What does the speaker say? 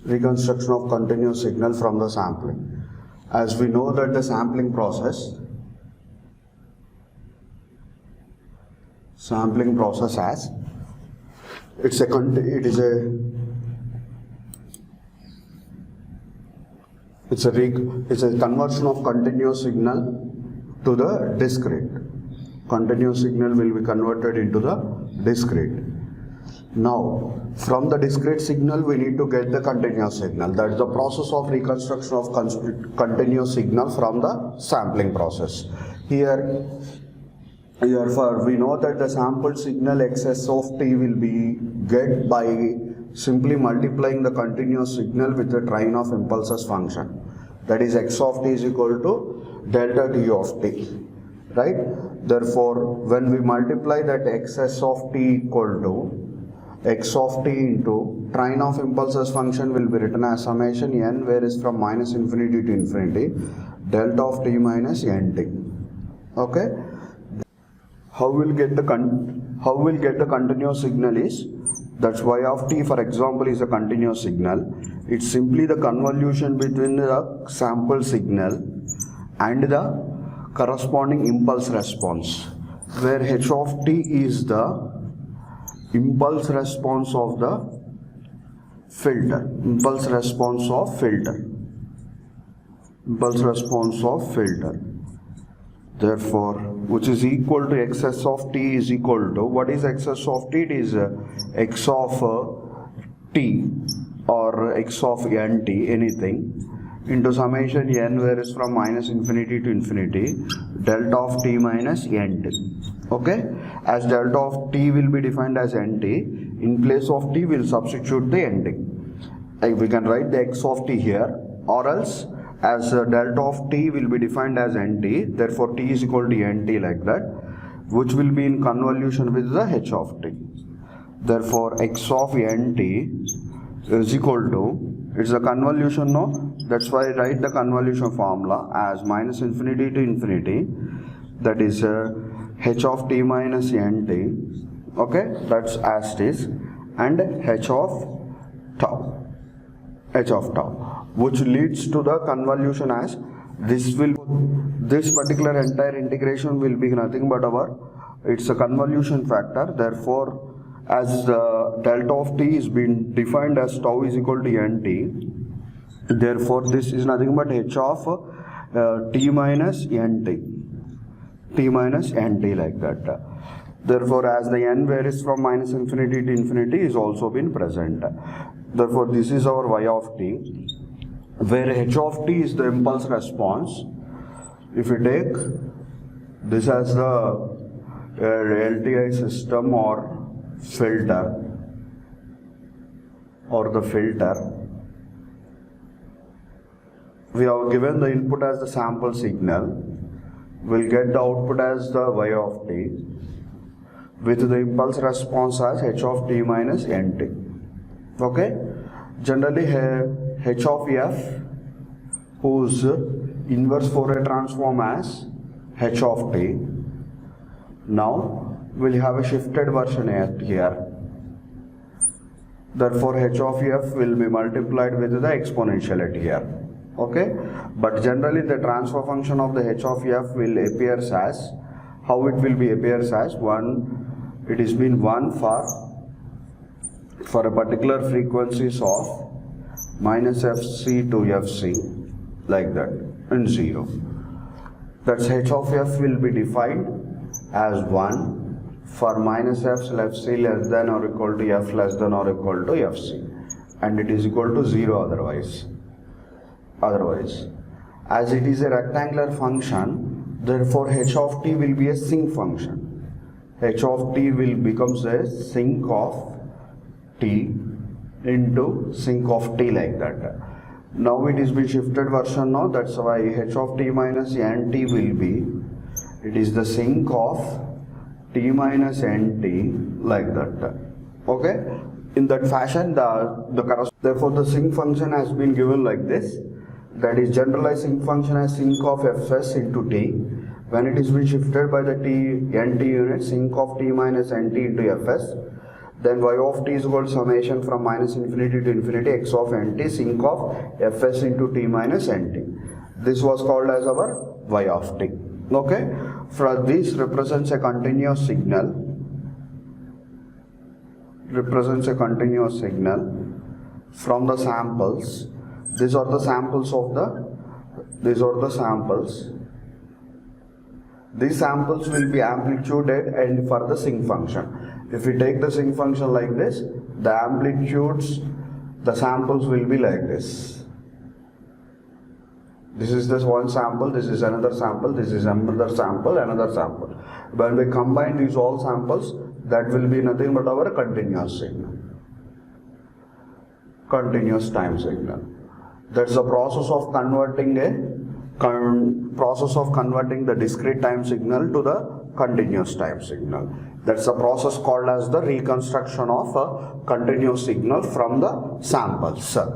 reconstruction of continuous signal from the sampling. As we know that the sampling process has it's a conversion of continuous signal to the discrete. Continuous signal will be converted into the discrete. Now, from the discrete signal, we need to get the continuous signal. That is the process of reconstruction of continuous signal from the sampling process. Here we know that the sampled signal xs of t will be get by simply multiplying the continuous signal with the train of impulses function. That is x of t is equal to delta t of t, right? Therefore, when we multiply that xs of t equal to x of t into train of impulses function will be written as summation n, where is from minus infinity to infinity, delta of t minus nt. Okay? How we'll get the continuous signal is, that's y of t, for example, is a continuous signal. It's simply the convolution between the sample signal and the corresponding impulse response, where h of t is the impulse response of the filter, therefore, which is equal to xs of t is equal to, what is xs of t? It is x of t or x of nt, anything, into summation n, where is from minus infinity to infinity, delta of t minus nt. Okay? As delta of t will be defined as nt, in place of t will substitute the nt. We can write the x of t here, or else as delta of t will be defined as nt, therefore t is equal to nt, like that, which will be in convolution with the h of t. Therefore x of nt is equal to, it's a convolution, no? That's why I write the convolution formula as minus infinity to infinity, that is h of t minus nt, okay, that's as it is, and h of tau, which leads to the convolution as this particular entire integration will be nothing but it's a convolution factor. Therefore, as the delta of t is being defined as tau is equal to nt, therefore this is nothing but h of t minus nt, like that. Therefore, as the n varies from minus infinity to infinity is also been present. Therefore, this is our y of t, where h of t is the impulse response. If we take this as the LTI system or filter, we have given the input as the sample signal, we'll get the output as the y of t with the impulse response as h of t minus nt. Okay? Generally h of f, whose inverse Fourier transform as h of t. Now we'll have a shifted version here. Therefore h of f will be multiplied with the exponentiality here. Okay? But generally the transfer function of the h of f will appears as, how it will be appears as 1, it is been 1 for a particular frequencies of minus fc to fc, like that, and 0. That's h of f will be defined as 1 for minus fc less than or equal to f less than or equal to fc, and it is equal to 0 otherwise. As it is a rectangular function, therefore h of t will be a sinc function. H of t will becomes a sinc of t into sinc of t, like that. Now it is been shifted version now, that's why h of t minus nt will be, it is the sinc of t minus nt, like that. Okay? In that fashion, therefore the sinc function has been given like this, that is generalized sinc function as sinc of fs into t. When it is been shifted by the nt unit, sinc of t minus nt into fs, then y of t is equal to summation from minus infinity to infinity x of nt sinc of fs into t minus nt. This was called as our y of t. Okay, for this represents a continuous signal, from the samples. These are the samples. These samples will be amplituded and for the sinc function. If we take the sinc function like this, the amplitudes, the samples will be like this. This is this one sample, this is another sample, this is another sample, another sample. When we combine these all samples, that will be nothing but our continuous signal, continuous time signal. That's the process of converting the discrete time signal to the continuous time signal. That's a process called as the reconstruction of a continuous signal from the samples.